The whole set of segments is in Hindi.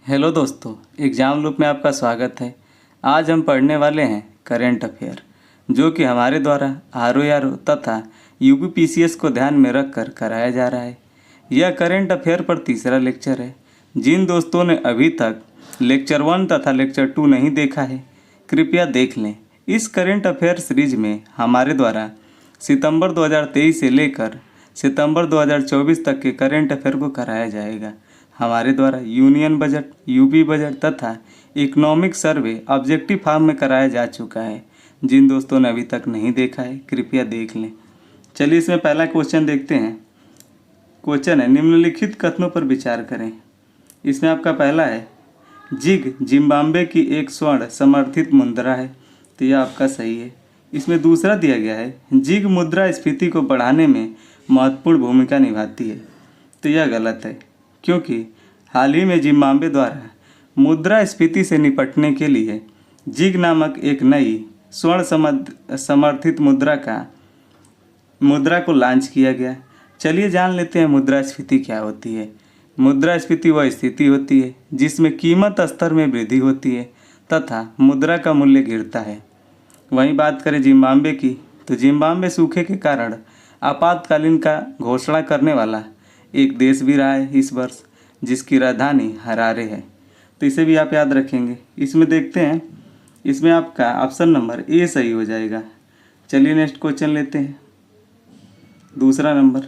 हेलो दोस्तों, एग्ज़ाम लूप में आपका स्वागत है। आज हम पढ़ने वाले हैं करेंट अफेयर, जो कि हमारे द्वारा आर तथा यूपीपीसीएस को ध्यान में रखकर कराया जा रहा है। यह करेंट अफेयर पर तीसरा लेक्चर है। जिन दोस्तों ने अभी तक लेक्चर 1 तथा लेक्चर 2 नहीं देखा है, कृपया देख लें। इस करेंट अफेयर सीरीज में हमारे द्वारा सितंबर 2023 से लेकर सितंबर 2024 तक के करेंट अफेयर को कराया जाएगा। हमारे द्वारा यूनियन बजट, यूपी बजट तथा इकोनॉमिक सर्वे ऑब्जेक्टिव फॉर्म में कराया जा चुका है। जिन दोस्तों ने अभी तक नहीं देखा है, कृपया देख लें। चलिए इसमें पहला क्वेश्चन देखते हैं। क्वेश्चन है, निम्नलिखित कथनों पर विचार करें। इसमें आपका पहला है, जिग जिम्बाब्वे की एक स्वर्ण समर्थित मुद्रा है, तो यह आपका सही है। इसमें दूसरा दिया गया है, जिग मुद्रास्फीति को बढ़ाने में महत्वपूर्ण भूमिका निभाती है, तो यह गलत है, क्योंकि हाल ही में जिम्बाब्वे द्वारा मुद्रास्फीति से निपटने के लिए जिग नामक एक नई स्वर्ण समर्थित मुद्रा को लॉन्च किया गया। चलिए जान लेते हैं मुद्रास्फीति क्या होती है। मुद्रास्फीति वह स्थिति होती है जिसमें कीमत स्तर में वृद्धि होती है तथा मुद्रा का मूल्य गिरता है। वहीं बात करें जिम्बाब्वे की, तो जिम्बाब्वे सूखे के कारण आपातकालीन का घोषणा करने वाला एक देश भी रहा है इस वर्ष, जिसकी राजधानी हरारे है, तो इसे भी आप याद रखेंगे। इसमें देखते हैं, इसमें आपका ऑप्शन नंबर ए सही हो जाएगा। चलिए नेक्स्ट क्वेश्चन लेते हैं। दूसरा नंबर,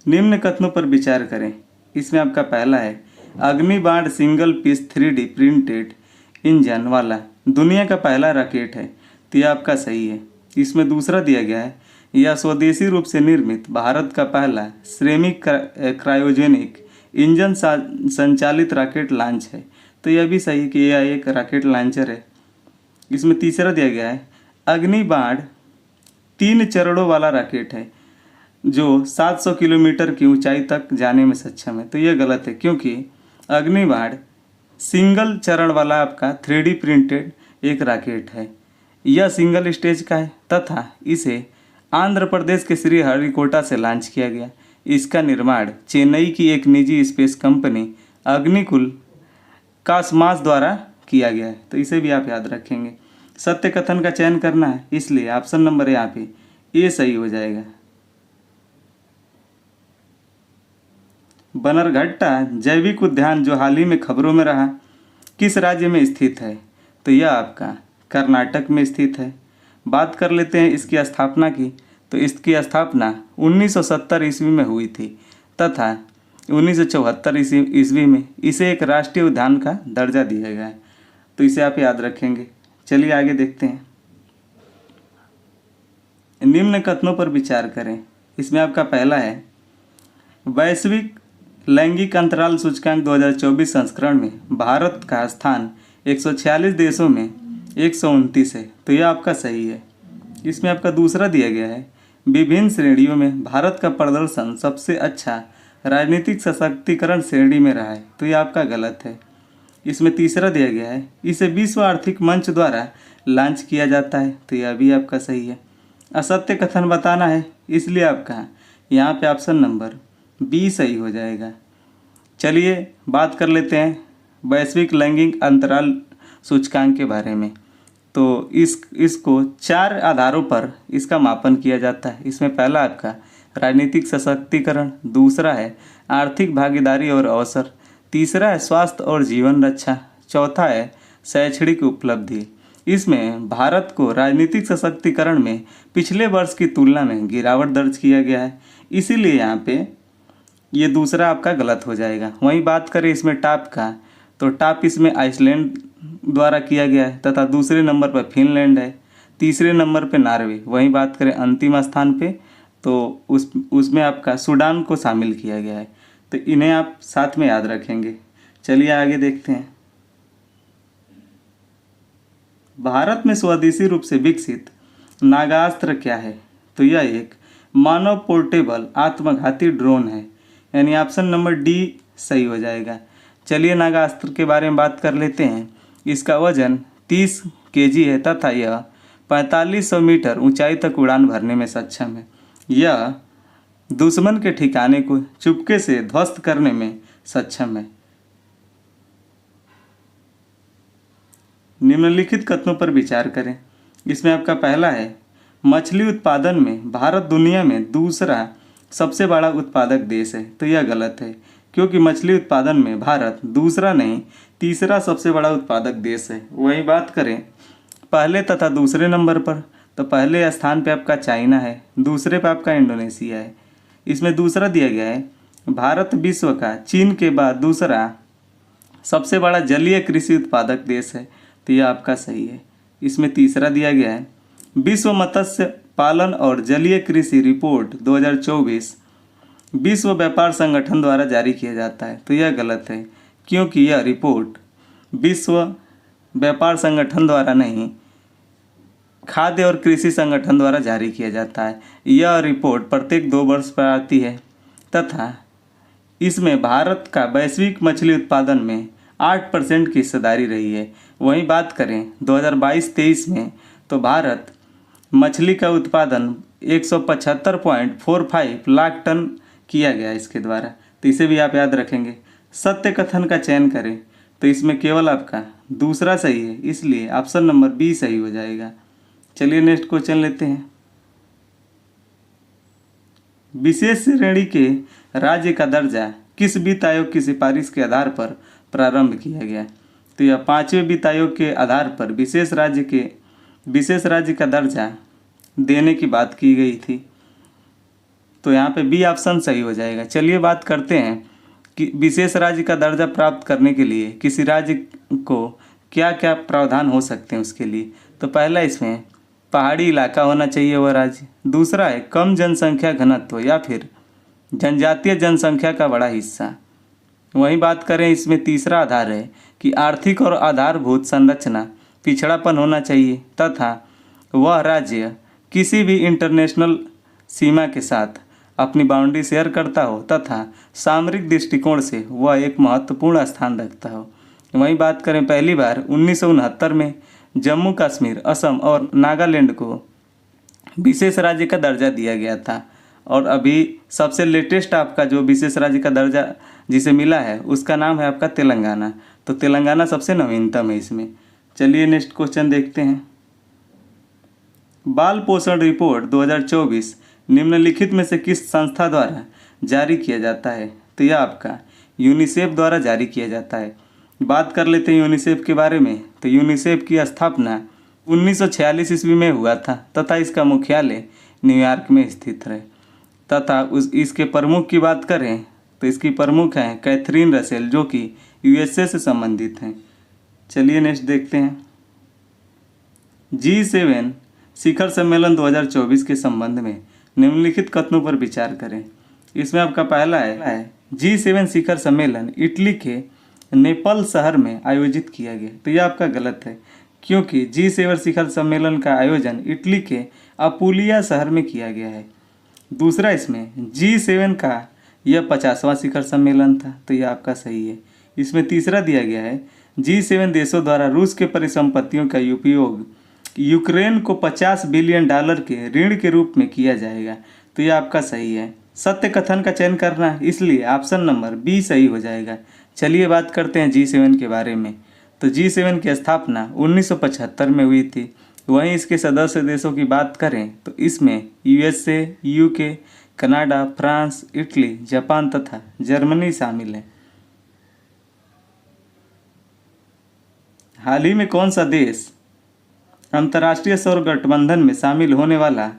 निम्न कथनों पर विचार करें। इसमें आपका पहला है, Agnibaan single piece 3D printed engine वाला दुनिया का पहला रॉकेट है, तो यह आपका सही है। इसमें दूसरा दिया गया है, यह स्वदेशी रूप से निर्मित भारत का पहला श्रमिक क्रायोजेनिक इंजन संचालित रॉकेट लॉन्च है, तो यह भी सही कि यह एक रॉकेट लॉन्चर है। इसमें तीसरा दिया गया है, अग्निबाण 3 चरणों वाला रॉकेट है जो 700 किलोमीटर की ऊंचाई तक जाने में सक्षम है, तो यह गलत है, क्योंकि अग्निबाण सिंगल चरण वाला आपका 3D प्रिंटेड एक रॉकेट है। यह सिंगल स्टेज का है तथा इसे आंध्र प्रदेश के श्रीहरिकोटा से लॉन्च किया गया। इसका निर्माण चेन्नई की एक निजी स्पेस कंपनी अग्निकुल कॉस्मॉस द्वारा किया गया है, तो इसे भी आप याद रखेंगे। सत्य कथन का चयन करना है, इसलिए ऑप्शन नंबर यहाँ पे ए सही हो जाएगा। बनरघट्टा जैविक उद्यान जो हाल ही में खबरों में रहा, किस राज्य में स्थित है, तो यह आपका कर्नाटक में स्थित है। बात कर लेते हैं इसकी स्थापना की, तो इसकी स्थापना 1970 ईस्वी में हुई थी तथा 1974 ईस्वी में इसे एक राष्ट्रीय उद्यान का दर्जा दिया गया है, तो इसे आप याद रखेंगे। चलिए आगे देखते हैं। निम्न कथनों पर विचार करें। इसमें आपका पहला है, वैश्विक लैंगिक अंतराल सूचकांक 2024 संस्करण में भारत का स्थान 146 देशों में 129 है, तो यह आपका सही है। इसमें आपका दूसरा दिया गया है, विभिन्न श्रेणियों में भारत का प्रदर्शन सबसे अच्छा राजनीतिक सशक्तिकरण श्रेणी में रहा है, तो यह आपका गलत है। इसमें तीसरा दिया गया है, इसे विश्व आर्थिक मंच द्वारा लॉन्च किया जाता है, तो यह भी आपका सही है। असत्य कथन बताना है, इसलिए आपका यहाँ पे ऑप्शन नंबर बी सही हो जाएगा। चलिए बात कर लेते हैं वैश्विक लैंगिक अंतराल सूचकांक के बारे में। तो इसको 4 आधारों पर इसका मापन किया जाता है। इसमें पहला आपका राजनीतिक सशक्तिकरण, दूसरा है आर्थिक भागीदारी और अवसर, तीसरा है स्वास्थ्य और जीवन रक्षा, चौथा है शैक्षणिक उपलब्धि। इसमें भारत को राजनीतिक सशक्तिकरण में पिछले वर्ष की तुलना में गिरावट दर्ज किया गया है, इसीलिए यहाँ पे ये दूसरा आपका गलत हो जाएगा। वहीं बात करें इसमें टॉप का, तो टॉप इसमें आइसलैंड द्वारा किया गया है तथा दूसरे नंबर पर फिनलैंड है, तीसरे नंबर पे नॉर्वे। वहीं बात करें अंतिम स्थान पे, तो उसमें आपका सूडान को शामिल किया गया है, तो इन्हें आप साथ में याद रखेंगे। चलिए आगे देखते हैं। भारत में स्वदेशी रूप से विकसित नागास्त्र क्या है, तो यह एक मानव पोर्टेबल आत्मघाती ड्रोन है, यानी ऑप्शन नंबर डी सही हो जाएगा। चलिए नागास्त्र के बारे में बात कर लेते हैं। इसका वजन 30 केजी है तथा यह 4500 मीटर ऊंचाई तक उड़ान भरने में सक्षम है। यह दुश्मन के ठिकाने को चुपके से ध्वस्त करने में सक्षम है। निम्नलिखित कथनों पर विचार करें। इसमें आपका पहला है, मछली उत्पादन में भारत दुनिया में दूसरा सबसे बड़ा उत्पादक देश है। तो यह गलत है, क्योंकि मछली उत्पादन में भारत दूसरा नहीं तीसरा सबसे बड़ा उत्पादक देश है। वहीं बात करें पहले तथा दूसरे नंबर पर, तो पहले स्थान पे आपका चाइना है, दूसरे पे आपका इंडोनेशिया है। इसमें दूसरा दिया गया है, भारत विश्व का चीन के बाद दूसरा सबसे बड़ा जलीय कृषि उत्पादक देश है। तो यह आपका सही है। इसमें तीसरा दिया गया है, विश्व मत्स्य पालन और जलीय कृषि रिपोर्ट 2024 विश्व व्यापार संगठन द्वारा जारी किया जाता है। तो यह गलत है, क्योंकि यह रिपोर्ट विश्व व्यापार संगठन द्वारा नहीं, खाद्य और कृषि संगठन द्वारा जारी किया जाता है। यह रिपोर्ट प्रत्येक 2 वर्ष पर आती है तथा इसमें भारत का वैश्विक मछली उत्पादन में 8% की हिस्सेदारी रही है। वहीं बात करें 2022-23 में, तो भारत मछली का उत्पादन 175.45 लाख टन किया गया इसके द्वारा। तो इसे भी आप याद रखेंगे। सत्य कथन का चयन करें, तो इसमें केवल आपका दूसरा सही है, इसलिए ऑप्शन नंबर बी सही हो जाएगा। चलिए नेक्स्ट क्वेश्चन लेते हैं। विशेष श्रेणी के राज्य का दर्जा किस वित्त आयोग की सिफारिश के आधार पर प्रारंभ किया गया? तो यह 5वें वित्त आयोग के आधार पर विशेष राज्य का दर्जा देने की बात की गई थी। तो यहाँ पे बी ऑप्शन सही हो जाएगा। चलिए बात करते हैं कि विशेष राज्य का दर्जा प्राप्त करने के लिए किसी राज्य को क्या क्या प्रावधान हो सकते हैं उसके लिए। तो पहला इसमें पहाड़ी इलाका होना चाहिए वह राज्य। दूसरा है कम जनसंख्या घनत्व या फिर जनजातीय जनसंख्या का बड़ा हिस्सा। वहीं बात करें इसमें तीसरा आधार है कि आर्थिक और आधारभूत संरचना पिछड़ापन होना चाहिए तथा वह राज्य किसी भी इंटरनेशनल सीमा के साथ अपनी बाउंड्री शेयर करता हो तथा सामरिक दृष्टिकोण से वह एक महत्वपूर्ण स्थान रखता हो। वहीं बात करें पहली बार 1969 में जम्मू कश्मीर, असम और नागालैंड को विशेष राज्य का दर्जा दिया गया था और अभी सबसे लेटेस्ट आपका जो विशेष राज्य का दर्जा जिसे मिला है उसका नाम है आपका तेलंगाना। तो तेलंगाना सबसे नवीनतम है इसमें। चलिए नेक्स्ट क्वेश्चन देखते हैं। बाल पोषण रिपोर्ट 2024 निम्नलिखित में से किस संस्था द्वारा जारी किया जाता है? तो यह आपका यूनिसेफ द्वारा जारी किया जाता है। बात कर लेते हैं यूनिसेफ के बारे में। तो यूनिसेफ की स्थापना 1946 ईस्वी में हुआ था तथा इसका मुख्यालय न्यूयॉर्क में स्थित है तथा इसके प्रमुख की बात करें तो इसकी प्रमुख हैं कैथरीन रसेल, जो कि यूएसए से संबंधित हैं। चलिए नेक्स्ट देखते हैं। G7 शिखर सम्मेलन 2024 के संबंध में निम्नलिखित कथनों पर विचार करें। इसमें आपका पहला है G7 शिखर सम्मेलन इटली के नेपल शहर में आयोजित किया गया। तो यह आपका गलत है, क्योंकि G7 शिखर सम्मेलन का आयोजन इटली के अपुलिया शहर में किया गया है। दूसरा इसमें G7 का यह 50वां शिखर सम्मेलन था। तो यह आपका सही है। इसमें तीसरा दिया गया है G7 देशों द्वारा रूस के परिसंपत्तियों का उपयोग यूक्रेन को $50 बिलियन के ऋण के रूप में किया जाएगा। तो यह आपका सही है। सत्य कथन का चयन करना है, इसलिए ऑप्शन नंबर बी सही हो जाएगा। चलिए बात करते हैं G7 के बारे में। तो G7 की स्थापना 1975 में हुई थी। वहीं इसके सदस्य देशों की बात करें तो इसमें USA, UK, Canada, France, Italy, Japan तथा जर्मनी शामिल है। हाल ही में कौन सा देश अंतर्राष्ट्रीय सौर गठबंधन में शामिल होने वाला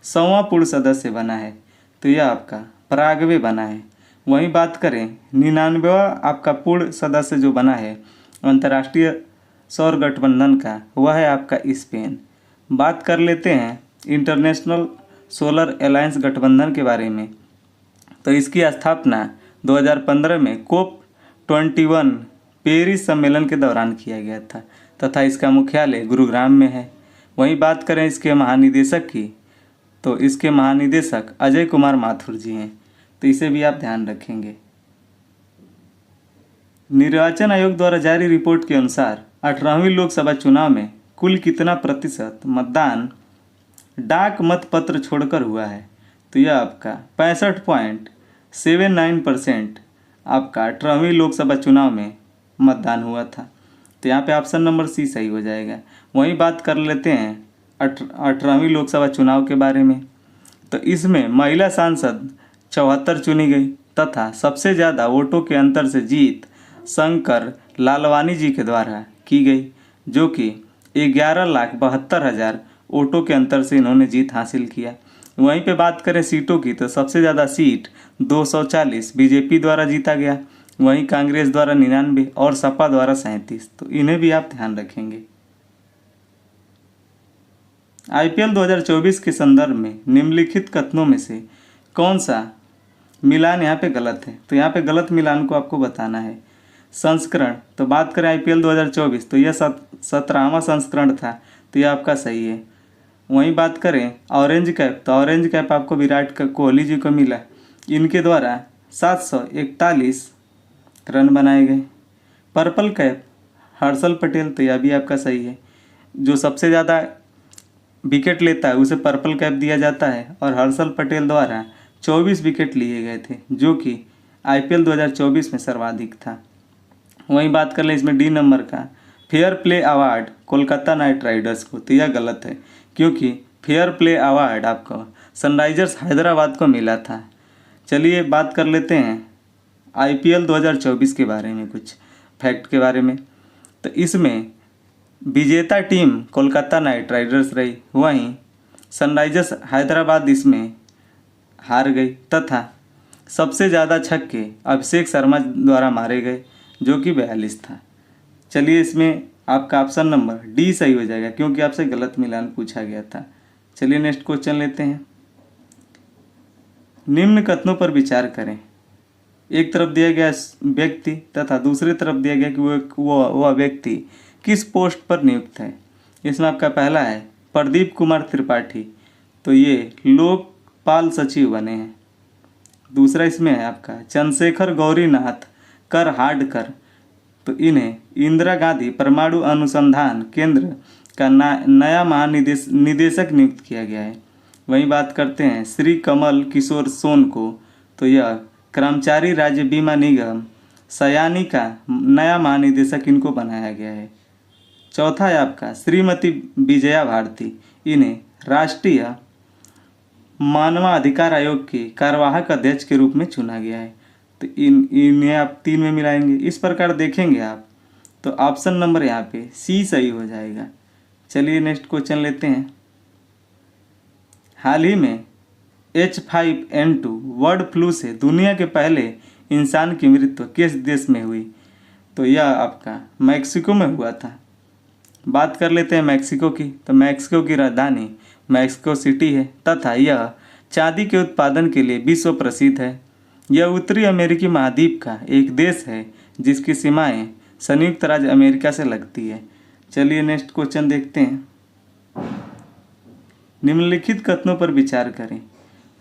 100वां पूर्ण सदस्य बना है? तो यह आपका पराग्वे बना है। वहीं बात करें 99वां आपका पूर्ण सदस्य जो बना है अंतर्राष्ट्रीय सौर गठबंधन का, वह है आपका स्पेन। बात कर लेते हैं इंटरनेशनल सोलर अलायंस गठबंधन के बारे में। तो इसकी स्थापना 2015 में COP21 पेरिस सम्मेलन के दौरान किया गया था तथा इसका मुख्यालय गुरुग्राम में है। वहीं बात करें इसके महानिदेशक की, तो इसके महानिदेशक अजय कुमार माथुर जी हैं। तो इसे भी आप ध्यान रखेंगे। निर्वाचन आयोग द्वारा जारी रिपोर्ट के अनुसार 18वीं लोकसभा चुनाव में कुल कितना प्रतिशत मतदान डाक मतपत्र छोड़कर हुआ है? तो यह आपका 65.79% आपका 18वीं लोकसभा चुनाव में मतदान हुआ था। तो यहाँ पे ऑप्शन नंबर सी सही हो जाएगा। वहीं बात कर लेते हैं 18वीं लोकसभा चुनाव के बारे में। तो इसमें महिला सांसद 74 चुनी गई तथा सबसे ज़्यादा वोटों के अंतर से जीत शंकर लालवानी जी के द्वारा की गई, जो कि 11,72,000 वोटों के अंतर से इन्होंने जीत हासिल किया। वहीं पे बात करें सीटों की तो सबसे ज़्यादा सीट 240 बीजेपी द्वारा जीता गया, वहीं कांग्रेस द्वारा 99 और सपा द्वारा 37। तो इन्हें भी आप ध्यान रखेंगे। आईपीएल 2024 के संदर्भ में निम्नलिखित कथनों में से कौन सा मिलान यहाँ पे गलत है? तो यहाँ पे गलत मिलान को आपको बताना है। संस्करण, तो बात करें आईपीएल 2024 तो यह 17वां संस्करण था, तो यह आपका सही है। वहीं बात करें ऑरेंज कैप, तो ऑरेंज कैप आपको विराट कोहली जी को मिला, इनके द्वारा 741 रन बनाए गए। पर्पल कैप हर्षल पटेल, तो यह भी आपका सही है। जो सबसे ज़्यादा विकेट लेता है उसे पर्पल कैप दिया जाता है और हर्षल पटेल द्वारा 24 विकेट लिए गए थे, जो कि आईपीएल 2024 में सर्वाधिक था। वहीं बात कर लें इसमें डी नंबर का fair play award Kolkata night Riders को, तो यह गलत है क्योंकि फेयर प्ले अवार्ड आपको सनराइजर्स हैदराबाद को मिला था। चलिए बात कर लेते हैं आईपीएल 2024 के बारे में, कुछ फैक्ट के बारे में। तो इसमें विजेता टीम कोलकाता नाइट राइडर्स रही, वहीं सनराइजर्स हैदराबाद इसमें हार गई तथा सबसे ज़्यादा छक्के अभिषेक शर्मा द्वारा मारे गए, जो कि 42 था। चलिए इसमें आपका ऑप्शन नंबर डी सही हो जाएगा क्योंकि आपसे गलत मिलान पूछा गया था। चलिए नेक्स्ट क्वेश्चन लेते हैं। निम्न कथनों पर विचार करें। एक तरफ दिया गया व्यक्ति तथा दूसरी तरफ दिया गया कि वह व्यक्ति किस पोस्ट पर नियुक्त है। इसमें आपका पहला है प्रदीप कुमार त्रिपाठी, तो ये लोकपाल सचिव बने हैं। दूसरा इसमें है आपका चंद्रशेखर गौरीनाथ करहाडकर, तो इन्हें इंदिरा गांधी परमाणु अनुसंधान केंद्र का नया महानिदेशक नियुक्त किया गया है। वहीं बात करते हैं श्री कमल किशोर सोन को, तो यह कर्मचारी राज्य बीमा निगम सयानी का नया महानिदेशक इनको बनाया गया है। चौथा है आपका श्रीमती विजया भारती, इन्हें राष्ट्रीय मानवाधिकार आयोग के कार्यवाहक अध्यक्ष के रूप में चुना गया है। तो इन्हें आप 3 में मिलाएंगे। इस प्रकार देखेंगे आप तो ऑप्शन नंबर यहाँ पे सी सही हो जाएगा। चलिए नेक्स्ट क्वेश्चन लेते हैं। हाल ही में H5N2 बर्ड फ्लू से दुनिया के पहले इंसान की मृत्यु किस देश में हुई? तो यह आपका मैक्सिको में हुआ था। बात कर लेते हैं मैक्सिको की, तो मैक्सिको की राजधानी मैक्सिको सिटी है तथा यह चांदी के उत्पादन के लिए विश्व प्रसिद्ध है। यह उत्तरी अमेरिकी महाद्वीप का एक देश है जिसकी सीमाएं संयुक्त राज्य अमेरिका से लगती है। चलिए नेक्स्ट क्वेश्चन देखते हैं। निम्नलिखित कथनों पर विचार करें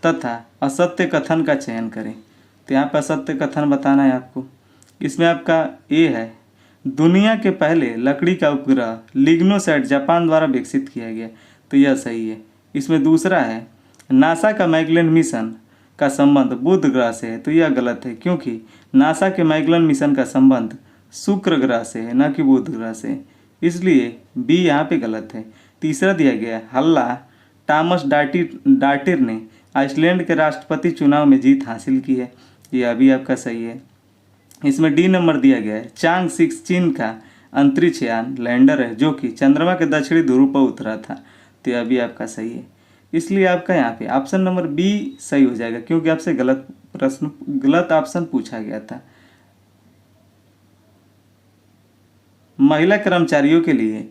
तथा असत्य कथन का चयन करें। तो यहाँ पर असत्य कथन बताना है आपको। इसमें आपका ए है दुनिया के पहले लकड़ी का उपग्रह लिग्नोसैट जापान द्वारा विकसित किया गया, तो यह सही है। इसमें दूसरा है नासा का मैगेलन मिशन का संबंध बुध ग्रह से है, तो यह गलत है क्योंकि नासा के मैगेलन मिशन का संबंध शुक्र ग्रह से है न कि बुध ग्रह से, इसलिए बी यहाँ पे गलत है। तीसरा दिया गया हल्ला टॉमस डाटिर ने आइसलैंड के राष्ट्रपति चुनाव में जीत हासिल की है, यह भी आपका सही है। इसमें डी नंबर दिया गया है चांग 6 चीन का अंतरिक्ष यान लैंडर है जो कि चंद्रमा के दक्षिणी ध्रुव पर उतरा था, तो यह भी आपका सही है। इसलिए आपका यहाँ पे ऑप्शन नंबर बी सही हो जाएगा क्योंकि आपसे गलत ऑप्शन पूछा गया था। महिला कर्मचारियों के लिए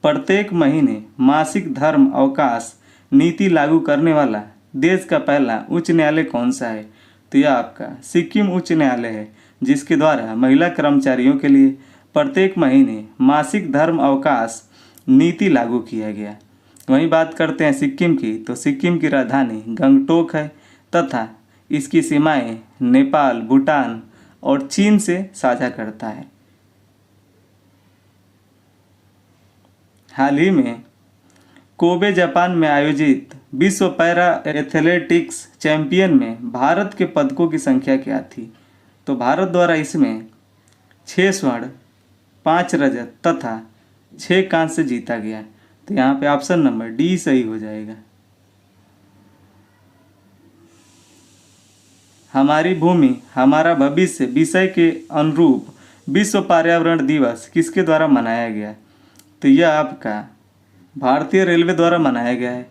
प्रत्येक महीने मासिक धर्म अवकाश नीति लागू करने वाला देश का पहला उच्च न्यायालय कौन सा है? तो यह आपका सिक्किम उच्च न्यायालय है जिसके द्वारा महिला कर्मचारियों के लिए प्रत्येक महीने मासिक धर्म अवकाश नीति लागू किया गया। वहीं बात करते हैं सिक्किम की, तो सिक्किम की राजधानी गंगटोक है तथा इसकी सीमाएं नेपाल, भूटान और चीन से साझा करता है। हाल ही में कोबे जापान में आयोजित विश्व पैरा एथलेटिक्स चैंपियन में भारत के पदकों की संख्या क्या थी? तो भारत द्वारा इसमें 6 स्वर्ण, 5 रजत तथा 6 कांस्य जीता गया। तो यहाँ पे ऑप्शन नंबर डी सही हो जाएगा। हमारी भूमि हमारा भविष्य विषय के अनुरूप विश्व पर्यावरण दिवस किसके द्वारा मनाया गया? तो यह आपका भारतीय रेलवे द्वारा मनाया गया है।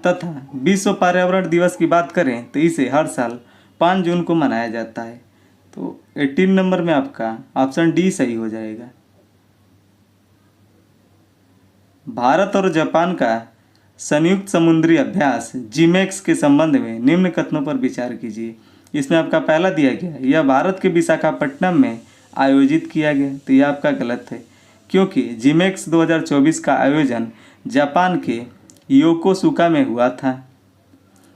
तथा विश्व पर्यावरण दिवस की बात करें तो इसे हर साल 5 जून को मनाया जाता है। तो 18 नंबर में आपका ऑप्शन डी सही हो जाएगा। भारत और जापान का संयुक्त समुद्री अभ्यास जिमेक्स के संबंध में निम्न कथनों पर विचार कीजिए। इसमें आपका पहला दिया गया है, यह भारत के विशाखापट्टनम में आयोजित किया गया। तो यह आपका गलत है, क्योंकि जिमेक्स 2024 का आयोजन जापान के योकोसुका में हुआ था।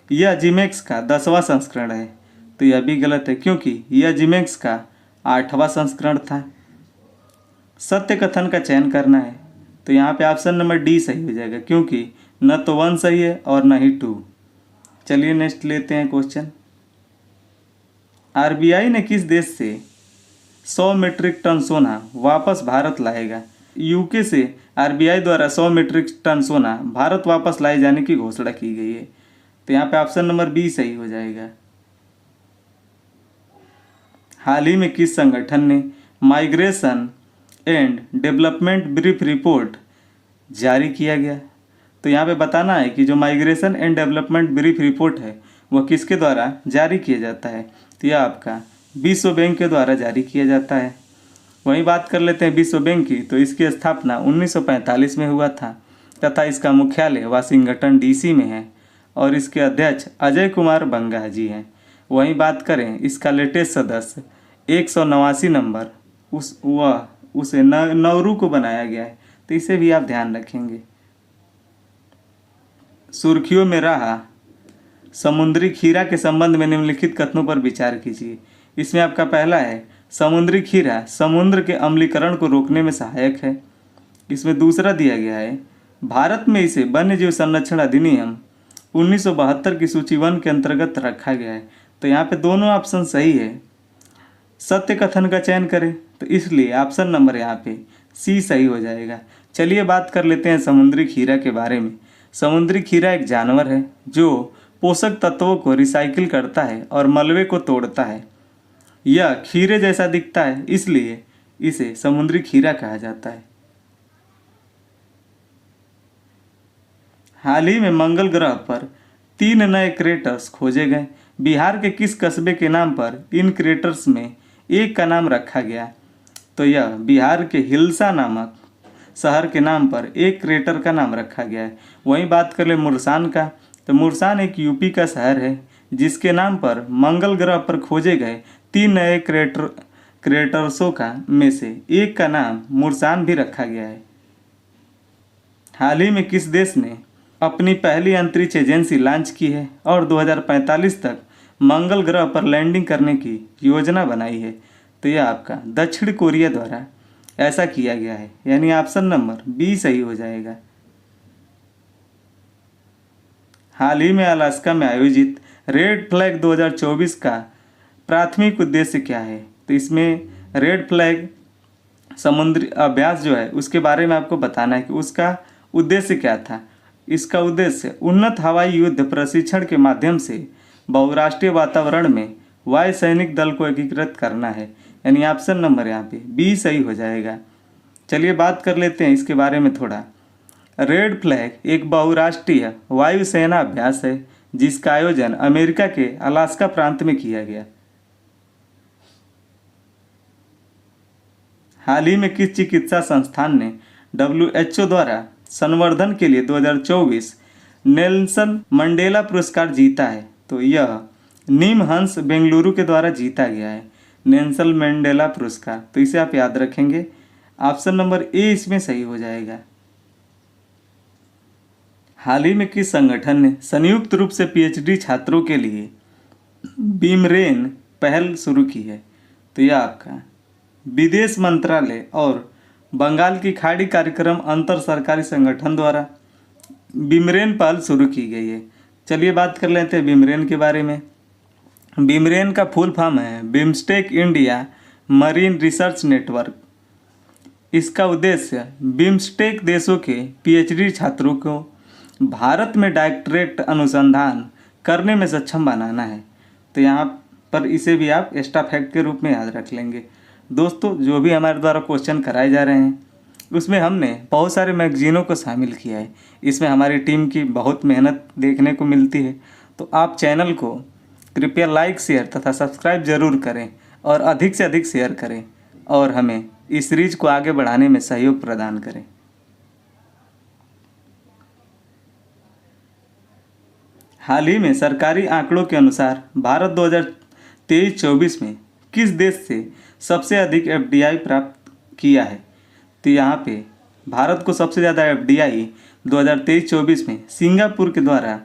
यह जिमेक्स का 10वां संस्करण है। तो यह भी गलत है, क्योंकि यह जिमेक्स का 8वां संस्करण था। सत्य कथन का चयन करना है। तो यहाँ पे ऑप्शन नंबर डी सही हो जाएगा, क्योंकि न तो 1 सही है और न ही 2। चलिए नेक्स्ट लेते हैं क्वेश्चन। आरबीआई ने किस देश से 100 मीट्रिक टन सोना वापस भारत लाएगा? यूके से आरबीआई द्वारा 100 मीट्रिक टन सोना भारत वापस लाए जाने की घोषणा की गई है। तो यहाँ पे ऑप्शन नंबर बी सही हो जाएगा। हाल ही में किस संगठन ने migration and development brief report जारी किया गया? तो यहाँ पे बताना है कि जो migration and development brief report है वह किसके द्वारा जारी किया जाता है? तो यह आपका विश्व बैंक के द्वारा जारी किया जाता है। वहीं बात कर लेते हैं विश्व बैंक की। तो इसकी स्थापना 1945 में हुआ था तथा इसका मुख्यालय वाशिंगटन डीसी में है और इसके अध्यक्ष अजय कुमार बंगा जी हैं। वहीं बात करें इसका लेटेस्ट सदस्य 189 नंबर उसे नौरू को बनाया गया है। तो इसे भी आप ध्यान रखेंगे। सुर्खियों में रहा समुद्री खीरा के संबंध में निम्नलिखित कथनों पर विचार कीजिए। इसमें आपका पहला है, समुद्री खीरा समुद्र के अम्लीकरण को रोकने में सहायक है। इसमें दूसरा दिया गया है, भारत में इसे वन्यजीव संरक्षण अधिनियम 1972 की सूची 1 के अंतर्गत रखा गया है। तो यहाँ पे दोनों ऑप्शन सही है। सत्य कथन का चयन करें तो इसलिए ऑप्शन नंबर यहाँ पे सी सही हो जाएगा। चलिए बात कर लेते हैं समुद्री खीरा के बारे में। समुद्री खीरा एक जानवर है जो पोषक तत्वों को रिसाइकिल करता है और मलबे को तोड़ता है। यह खीरे जैसा दिखता है, इसलिए इसे समुद्री खीरा कहा जाता है। हाल ही में मंगल ग्रह पर 3 नए क्रेटर्स खोजे गए। बिहार के किस कस्बे के नाम पर इन क्रेटर्स में एक का नाम रखा गया? तो यह बिहार के हिल्सा नामक शहर के नाम पर एक क्रेटर का नाम रखा गया है। वहीं बात कर ले मुरसान का। तो मुरसान एक यूपी का शहर है जिसके नाम पर मंगल ग्रह पर खोजे गए 3 नए क्रेटर्सों का में से एक का नाम मुरसान भी रखा गया है। हाल ही में किस देश ने अपनी पहली अंतरिक्ष एजेंसी लॉन्च की है और 2045 तक मंगल ग्रह पर लैंडिंग करने की योजना बनाई है? तो यह आपका दक्षिण कोरिया द्वारा ऐसा किया गया है, यानी ऑप्शन नंबर बी सही हो जाएगा। हाल ही में अलास्का में आयोजित रेड फ्लैग 2024 का प्राथमिक उद्देश्य क्या है? तो इसमें रेड फ्लैग समुद्री अभ्यास जो है उसके बारे में आपको बताना है कि उसका उद्देश्य क्या था। इसका उद्देश्य उन्नत हवाई युद्ध प्रशिक्षण के माध्यम से बहुराष्ट्रीय वातावरण में वायु सैनिक दल को एकीकृत करना है, यानी ऑप्शन नंबर यहाँ पे बी सही हो जाएगा। चलिए बात कर लेते हैं इसके बारे में थोड़ा। रेड फ्लैग एक बहुराष्ट्रीय वायुसेना अभ्यास है जिसका आयोजन अमेरिका के अलास्का प्रांत में किया गया। हाल ही में किस चिकित्सा संस्थान ने WHO द्वारा संवर्धन के लिए 2024 नेल्सन मंडेला पुरस्कार जीता है? तो यह निमहंस बेंगलुरु के द्वारा जीता गया है, नेल्सन मंडेला पुरस्कार। तो इसे आप याद रखेंगे। ऑप्शन नंबर ए इसमें सही हो जाएगा। हाल ही में किस संगठन ने संयुक्त रूप से PhD छात्रों के लिए बीमरेन पहल शुरू की है? तो यह आपका विदेश मंत्रालय और बंगाल की खाड़ी कार्यक्रम अंतर सरकारी संगठन द्वारा बीमरेन पहल शुरू की गई है। चलिए बात कर लेते हैं बीमरेन के बारे में। बीमरेन का फुल फॉर्म है BIMSTEC India marine research network. इसका उद्देश्य बिम्स्टेक देशों के पीएचडी छात्रों को भारत में डॉक्टरेट अनुसंधान करने में सक्षम बनाना है। तो यहाँ पर इसे भी आप एक्स्ट्रा फैक्ट के रूप में याद रख लेंगे। दोस्तों, जो भी हमारे द्वारा क्वेश्चन कराए जा रहे हैं उसमें हमने बहुत सारे मैगजीनों को शामिल किया है। इसमें हमारी टीम की बहुत मेहनत देखने को मिलती है। तो आप चैनल को कृपया लाइक, शेयर तथा सब्सक्राइब जरूर करें और अधिक से अधिक शेयर करें और हमें इस सीरीज को आगे बढ़ाने में सहयोग प्रदान करें। हाल ही में सरकारी आंकड़ों के अनुसार भारत 2023-24 में किस देश से सबसे अधिक एफडीआई प्राप्त किया है? तो यहाँ पे भारत को सबसे ज़्यादा एफडीआई 2023-24 में सिंगापुर के द्वारा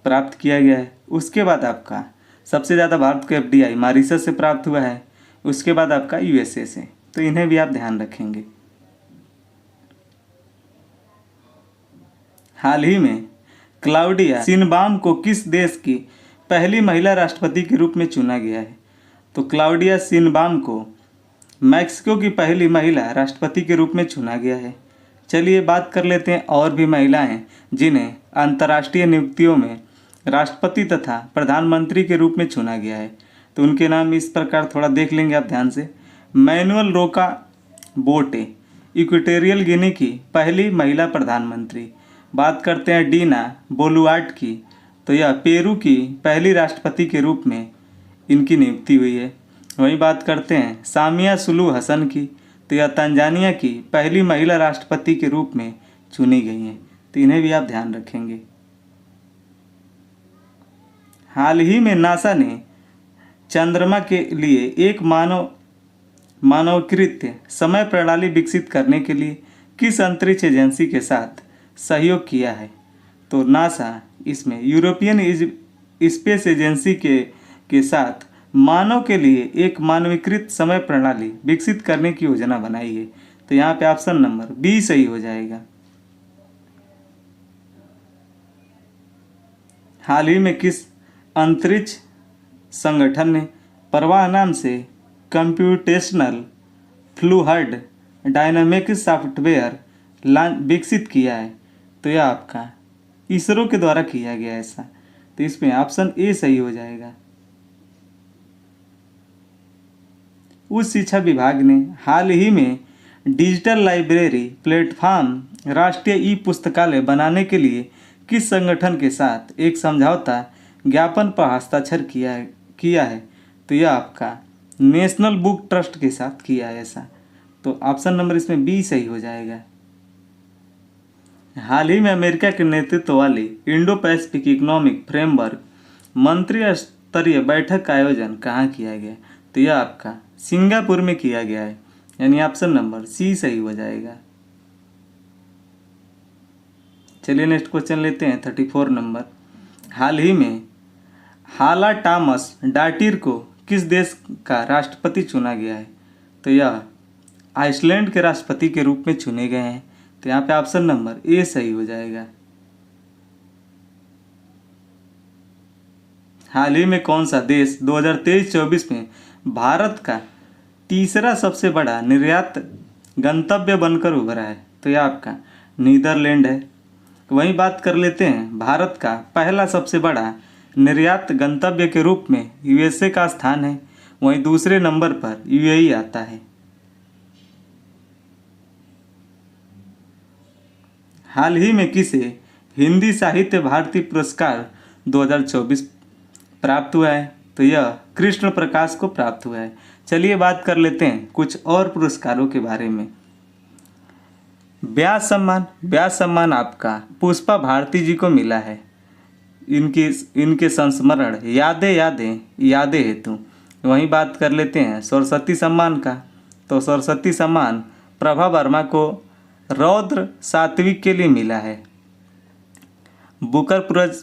प्राप्त किया गया है। उसके बाद आपका सबसे ज़्यादा भारत को एफडीआई मॉरिशस से प्राप्त हुआ है। उसके बाद आपका यूएसए से। तो इन्हें भी आप ध्यान रखेंगे। हाल ही में क्लाउडिया शिनबाम को किस देश की पहली महिला राष्ट्रपति के रूप में चुना गया है? तो क्लाउडिया शिनबाम को मैक्सिको की पहली महिला राष्ट्रपति के रूप में चुना गया है। चलिए बात कर लेते हैं और भी महिलाएं जिन्हें अंतर्राष्ट्रीय नियुक्तियों में राष्ट्रपति तथा प्रधानमंत्री के रूप में चुना गया है। तो उनके नाम इस प्रकार थोड़ा देख लेंगे आप ध्यान से। मैनुअल रोका बोटे, इक्वेटोरियल गिनी की पहली महिला प्रधानमंत्री। बात करते हैं डीना बोलुआर्ट की, तो यह पेरू की पहली राष्ट्रपति के रूप में इनकी नियुक्ति हुई है। वहीं बात करते हैं सामिया सुलूहु हसन की, तो यह तंजानिया की पहली महिला राष्ट्रपति के रूप में चुनी गई हैं। तो इन्हें भी आप ध्यान रखेंगे। हाल ही में नासा ने चंद्रमा के लिए एक मानवकृत समय प्रणाली विकसित करने के लिए किस अंतरिक्ष एजेंसी के साथ सहयोग किया है? तो नासा इसमें यूरोपियन स्पेस एजेंसी के साथ मानव के लिए एक मानवीकृत समय प्रणाली विकसित करने की योजना बनाई है। तो यहाँ पे ऑप्शन नंबर बी सही हो जाएगा। हाल ही में किस अंतरिक्ष संगठन ने प्रवाह नाम से कंप्यूटेशनल फ्लूइड डायनामिक्स सॉफ्टवेयर विकसित किया है? तो यह आपका इसरो के द्वारा किया गया ऐसा। तो इसमें ऑप्शन ए सही हो जाएगा। उच्च शिक्षा विभाग ने हाल ही में डिजिटल लाइब्रेरी प्लेटफॉर्म राष्ट्रीय ई पुस्तकालय बनाने के लिए किस संगठन के साथ एक समझौता ज्ञापन पर हस्ताक्षर किया है? तो यह आपका नेशनल बुक ट्रस्ट के साथ किया है ऐसा। तो ऑप्शन नंबर इसमें बी सही हो जाएगा। हाल ही में अमेरिका के नेतृत्व वाली इंडो पैसिफिक इकोनॉमिक फ्रेमवर्क मंत्री स्तरीय बैठक का आयोजन कहाँ किया गया? तो यह आपका सिंगापुर में किया गया है, यानी ऑप्शन नंबर सी सही हो जाएगा। चलिए नेक्स्ट क्वेश्चन लेते हैं 34 नंबर। हाल ही में हाला टॉमस डाटिर को किस देश का राष्ट्रपति चुना गया है? तो यह आइसलैंड के राष्ट्रपति के रूप में चुने गए हैं। तो यहाँ पे ऑप्शन नंबर ए सही हो जाएगा। हाल ही में कौन सा देश 2023-24 में भारत का तीसरा सबसे बड़ा निर्यात गंतव्य बनकर उभरा है? तो यह आपका नीदरलैंड है। वहीं बात कर लेते हैं भारत का पहला सबसे बड़ा निर्यात गंतव्य के रूप में यूएसए का स्थान है। वहीं दूसरे नंबर पर यूएई आता है। हाल ही में किसे हिंदी साहित्य भारती पुरस्कार 2024 प्राप्त हुआ है? तो यह कृष्ण प्रकाश को प्राप्त हुआ है। चलिए बात कर लेते हैं कुछ और पुरस्कारों के बारे में। व्यास सम्मान आपका पुष्पा भारती जी को मिला है। इनके संस्मरण यादें हेतु। वहीं बात कर लेते हैं सरस्वती सम्मान का, तो सरस्वती सम्मान प्रभा वर्मा को रौद्र सात्विक के लिए मिला है। बुकर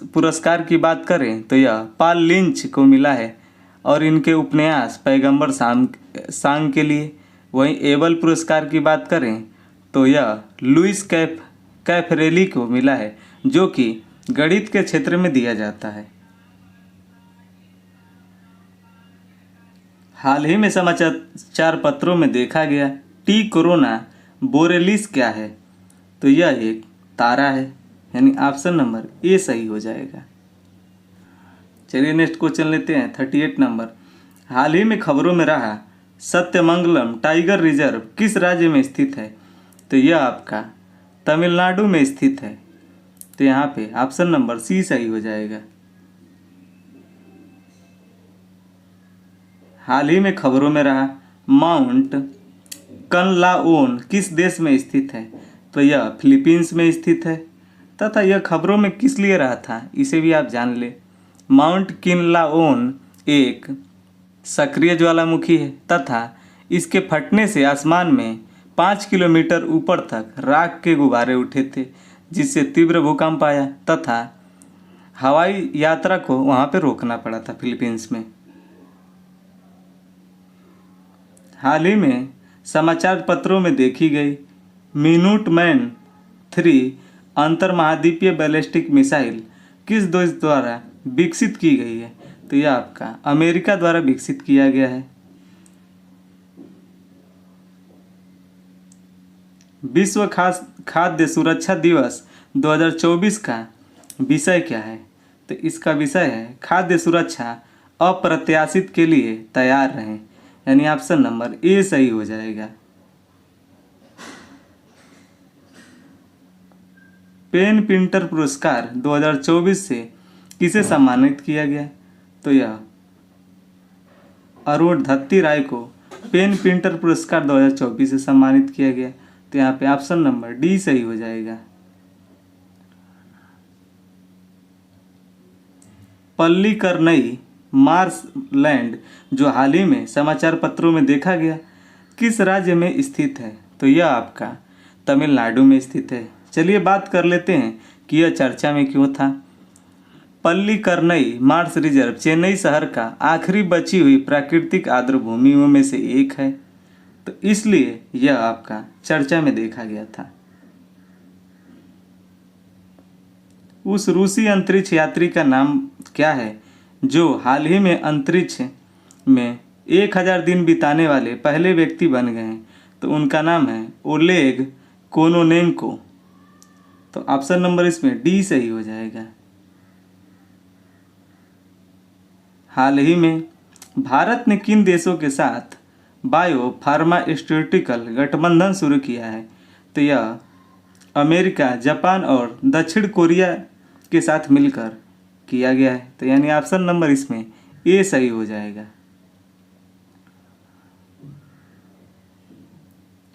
पुरस्कार की बात करें तो यह पॉल लिंच को मिला है और इनके उपन्यास पैगंबर सांग के लिए। वहीं एबल पुरस्कार की बात करें तो यह लुइस कैफरेली को मिला है, जो कि गणित के क्षेत्र में दिया जाता है। हाल ही में समाचार पत्रों में देखा गया टी कोरोना बोरेलिस क्या है? तो यह एक तारा है, यानी ऑप्शन नंबर ए सही हो जाएगा। चलिए नेक्स्ट क्वेश्चन लेते हैं 38 नंबर। हाल ही में खबरों में रहा सत्यमंगलम टाइगर रिजर्व किस राज्य में स्थित है? तो यह आपका तमिलनाडु में स्थित है। तो यहाँ पे ऑप्शन नंबर सी सही हो जाएगा। हाल ही में खबरों में रहा माउंट कनलाओन किस देश में स्थित है? तो यह फिलीपींस में स्थित है। तथा यह खबरों में किस लिए रहा था, इसे भी आप जान ले। माउंट किनलाओन एक सक्रिय ज्वालामुखी है तथा इसके फटने से आसमान में 5 किलोमीटर ऊपर तक राख के गुब्बारे उठे थे, जिससे तीव्र भूकंप आया तथा हवाई यात्रा को वहां पर रोकना पड़ा था फिलीपींस में। हाल ही में समाचार पत्रों में देखी गई मिनूटमैन 3 अंतर महाद्वीपीय बैलिस्टिक मिसाइल किस देश द्वारा विकसित की गई है? तो यह आपका अमेरिका द्वारा विकसित किया गया है। विश्व खाद्य सुरक्षा दिवस 2024 का विषय क्या है? तो इसका विषय है खाद्य सुरक्षा अप्रत्याशित के लिए तैयार रहें, यानी ऑप्शन नंबर ए सही हो जाएगा। पेन प्रिंटर पुरस्कार 2024 से किसे सम्मानित किया गया? तो यह अरुंधति राय को पेन प्रिंटर पुरस्कार 2024 से सम्मानित किया गया। तो यहाँ पे ऑप्शन नंबर डी सही हो जाएगा। पल्लीकरनई मार्शलैंड जो हाल ही में समाचार पत्रों में देखा गया किस राज्य में स्थित है? तो यह आपका तमिलनाडु में स्थित है। चलिए बात कर लेते हैं कि यह चर्चा में क्यों था। पल्लीकरनई मार्श रिजर्व चेन्नई शहर का आखिरी बची हुई प्राकृतिक आर्द्र भूमियों में से एक है, तो इसलिए यह आपका चर्चा में देखा गया था। उस रूसी अंतरिक्ष यात्री का नाम क्या है जो हाल ही में अंतरिक्ष में 1000 दिन बिताने वाले पहले व्यक्ति बन गए हैं? तो उनका नाम है ओलेग कोनोनेंको। तो ऑप्शन नंबर इसमें डी सही हो जाएगा। हाल ही में भारत ने किन देशों के साथ बायो फार्मास्यूटिकल गठबंधन शुरू किया है? तो यह अमेरिका, जापान और दक्षिण कोरिया के साथ मिलकर किया गया है। तो यानी ऑप्शन नंबर इसमें ए सही हो जाएगा।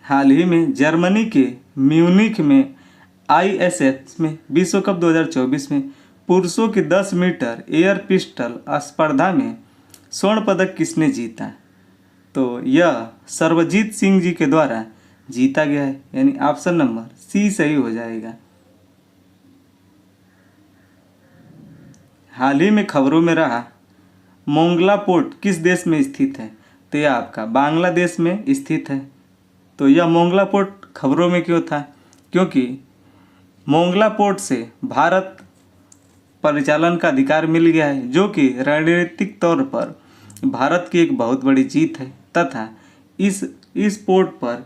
हाल ही में जर्मनी के म्यूनिख में ISS में विश्व कप 2024 में पुरुषों की 10 मीटर एयर पिस्टल स्पर्धा में स्वर्ण पदक किसने जीता? तो यह सर्वजीत सिंह जी के द्वारा जीता गया है, यानी ऑप्शन नंबर सी सही हो जाएगा। हाल ही में खबरों में रहा मोंगला पोर्ट किस देश में स्थित है? तो यह आपका बांग्लादेश में स्थित है। तो यह मोंगला पोर्ट खबरों में क्यों था? क्योंकि मोंगला पोर्ट से भारत परिचालन का अधिकार मिल गया है, जो कि रणनीतिक तौर पर भारत की एक बहुत बड़ी जीत है तथा इस पोर्ट पर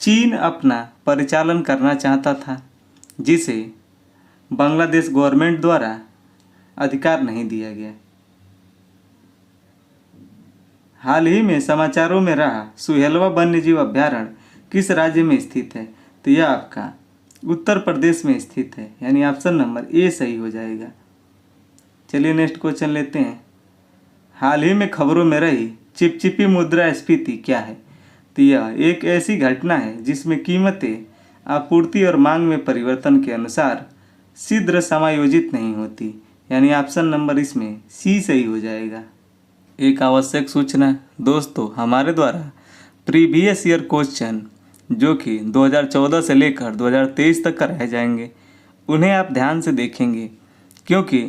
चीन अपना परिचालन करना चाहता था, जिसे बांग्लादेश गवर्नमेंट द्वारा अधिकार नहीं दिया गया। हाल ही में समाचारों में रहा सुहेलवा वन्यजीव अभ्यारण्य किस राज्य में स्थित है? तो यह आपका उत्तर प्रदेश में स्थित है, यानी ऑप्शन नंबर ए सही हो जाएगा। चलिए नेक्स्ट क्वेश्चन लेते हैं। हाल ही में खबरों में रही चिपचिपी मुद्रास्फीति क्या है? तो यह एक ऐसी घटना है जिसमें कीमतें आपूर्ति और मांग में परिवर्तन के अनुसार शीघ्र समायोजित नहीं होती, यानी ऑप्शन नंबर इसमें सी सही हो जाएगा। एक आवश्यक सूचना दोस्तों, हमारे द्वारा प्रीवियस ईयर क्वेश्चन जो कि 2014 से लेकर 2023 तक कराए जाएंगे, उन्हें आप ध्यान से देखेंगे, क्योंकि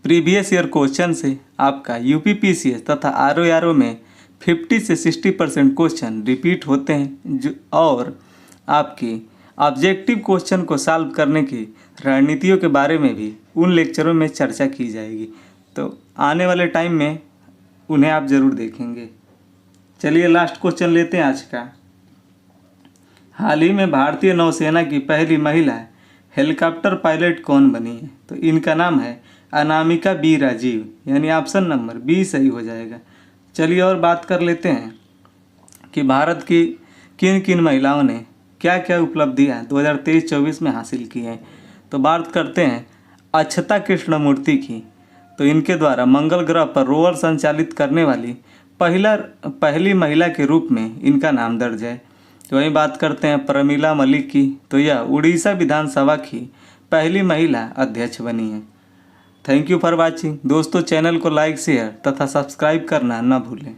प्रीवियस ईयर क्वेश्चन से आपका यूपीपीसीएस तथा RORO में 50 से 60% क्वेश्चन रिपीट होते हैं, और आपकी ऑब्जेक्टिव क्वेश्चन को सॉल्व करने की रणनीतियों के बारे में भी उन लेक्चरों में चर्चा की जाएगी। तो आने वाले टाइम में उन्हें आप ज़रूर देखेंगे। चलिए लास्ट क्वेश्चन लेते हैं आज का। हाल ही में भारतीय नौसेना की पहली महिला हेलीकॉप्टर पायलट कौन बनी है? तो इनका नाम है अनामिका बी राजीव, यानी ऑप्शन नंबर बी सही हो जाएगा। चलिए और बात कर लेते हैं कि भारत की किन किन महिलाओं ने क्या क्या उपलब्धियां 2023-24 में हासिल की हैं। तो बात करते हैं अक्षता कृष्णमूर्ति की। तो इनके द्वारा मंगल ग्रह पर रोवर संचालित करने वाली पहली महिला के रूप में इनका नाम दर्ज है। तो वहीं बात करते हैं प्रमीला मलिक की। तो यह उड़ीसा विधानसभा की पहली महिला अध्यक्ष बनी है। थैंक यू फॉर वॉचिंग दोस्तों। चैनल को लाइक शेयर तथा सब्सक्राइब करना न भूलें।